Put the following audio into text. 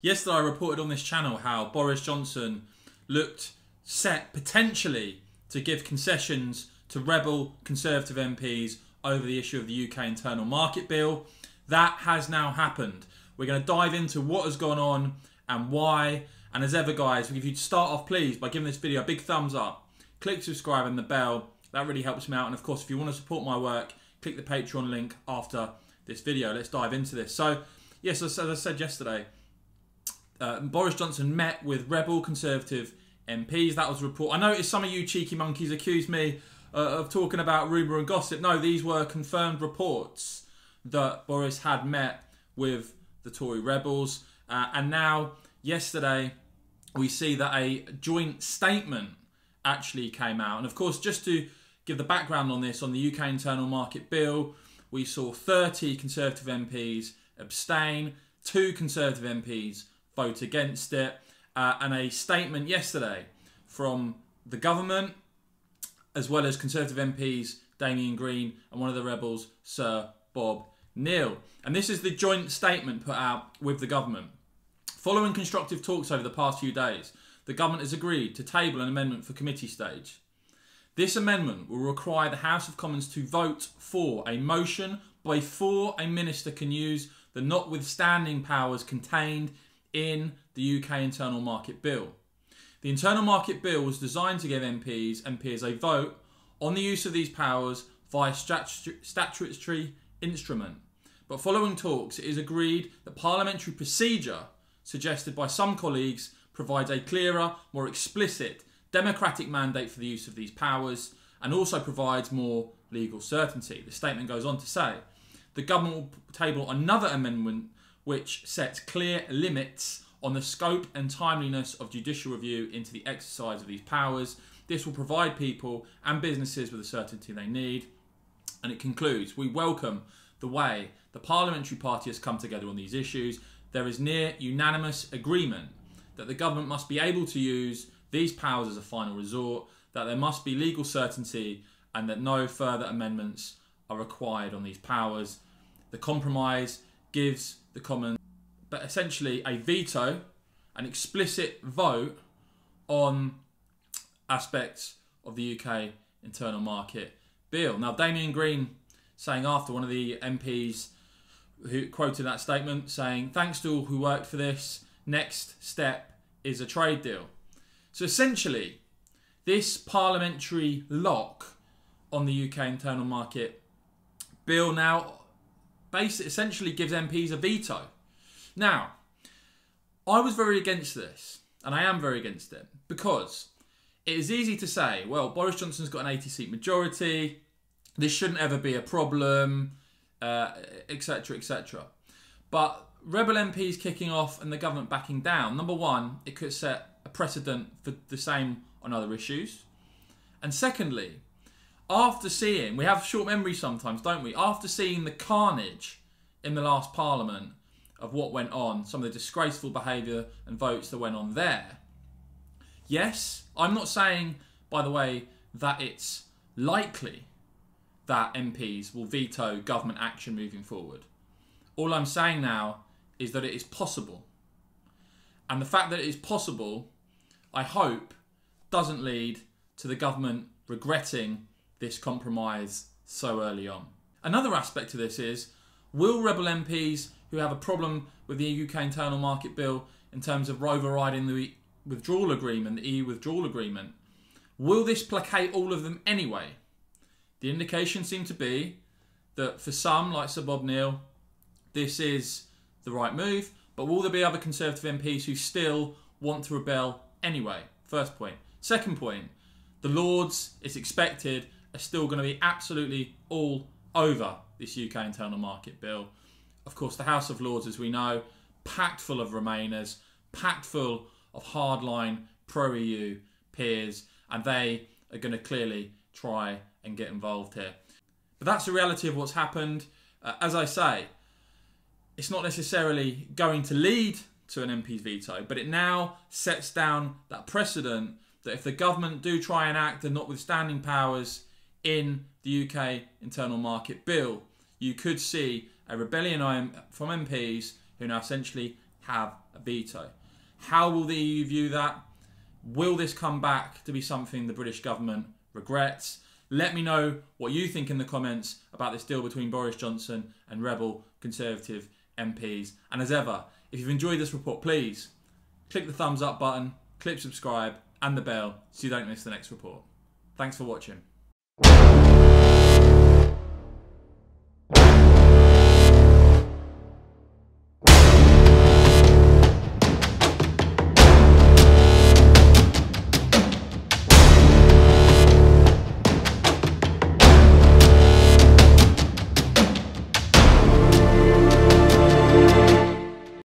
Yesterday I reported on this channel how Boris Johnson looked set potentially to give concessions to rebel Conservative MPs over the issue of the UK Internal Market Bill. That has now happened. We're going to dive into what has gone on and why. And as ever guys, if you'd start off please by giving this video a big thumbs up, click subscribe and the bell. That really helps me out. And of course if you want to support my work, click the Patreon link after this video. Let's dive into this. So yes, as I said yesterday, Boris Johnson met with rebel Conservative MPs. That was a report. I noticed some of you cheeky monkeys accused me of talking about rumour and gossip. No, these were confirmed reports that Boris had met with the Tory rebels. And now, yesterday, we see that a joint statement actually came out. And of course, just to give the background on this, on the UK Internal Market Bill, we saw 30 Conservative MPs abstain, 2 Conservative MPs vote against it, and a statement yesterday from the government as well as Conservative MPs Damien Green and one of the rebels, Sir Bob Neill. And this is the joint statement put out with the government. Following constructive talks over the past few days, the government has agreed to table an amendment for committee stage. This amendment will require the House of Commons to vote for a motion before a minister can use the notwithstanding powers contained in the UK Internal Market Bill. The Internal Market Bill was designed to give MPs a vote on the use of these powers via statutory instrument. But following talks, it is agreed that parliamentary procedure suggested by some colleagues provides a clearer, more explicit democratic mandate for the use of these powers and also provides more legal certainty. The statement goes on to say, the government will table another amendment which sets clear limits on the scope and timeliness of judicial review into the exercise of these powers. This will provide people and businesses with the certainty they need. And it concludes, we welcome the way the parliamentary party has come together on these issues. There is near unanimous agreement that the government must be able to use these powers as a final resort, that there must be legal certainty and that no further amendments are required on these powers. The compromise gives the Commons, but essentially a veto, an explicit vote on aspects of the UK Internal Market Bill. Now, Damien Green saying after, one of the MPs who quoted that statement, saying, thanks to all who worked for this, next step is a trade deal. So essentially, this parliamentary lock on the UK Internal Market Bill now essentially gives MPs a veto. Now, I was very against this, and I am very against it, because it is easy to say, well, Boris Johnson's got an 80-seat majority, this shouldn't ever be a problem, etc., etc. But rebel MPs kicking off and the government backing down, number one, it could set a precedent for the same on other issues. And secondly, after seeing, we have short memory sometimes, don't we? After seeing the carnage in the last parliament of what went on, some of the disgraceful behaviour and votes that went on there. Yes, I'm not saying, by the way, that it's likely that MPs will veto government action moving forward. All I'm saying now is that it is possible. And the fact that it is possible, I hope, doesn't lead to the government regretting this compromise so early on. Another aspect to this is, will rebel MPs who have a problem with the UK Internal Market Bill in terms of overriding the withdrawal agreement, the EU withdrawal agreement, will this placate all of them anyway? The indications seem to be that for some, like Sir Bob Neill, this is the right move, but will there be other Conservative MPs who still want to rebel anyway? First point. Second point, the Lords, it's expected, are still going to be absolutely all over this UK Internal Market Bill. Of course, the House of Lords, as we know, packed full of Remainers, packed full of hardline pro-EU peers, and they are going to clearly try and get involved here. But that's the reality of what's happened. As I say, it's not necessarily going to lead to an MP's veto, but it now sets down that precedent that if the government do try and act the notwithstanding powers in the UK Internal Market Bill, you could see a rebellion from MPs who now essentially have a veto. How will the EU view that? Will this come back to be something the British government regrets? Let me know what you think in the comments about this deal between Boris Johnson and rebel Conservative MPs. And as ever, if you've enjoyed this report, please click the thumbs up button, click subscribe and the bell so you don't miss the next report. Thanks for watching.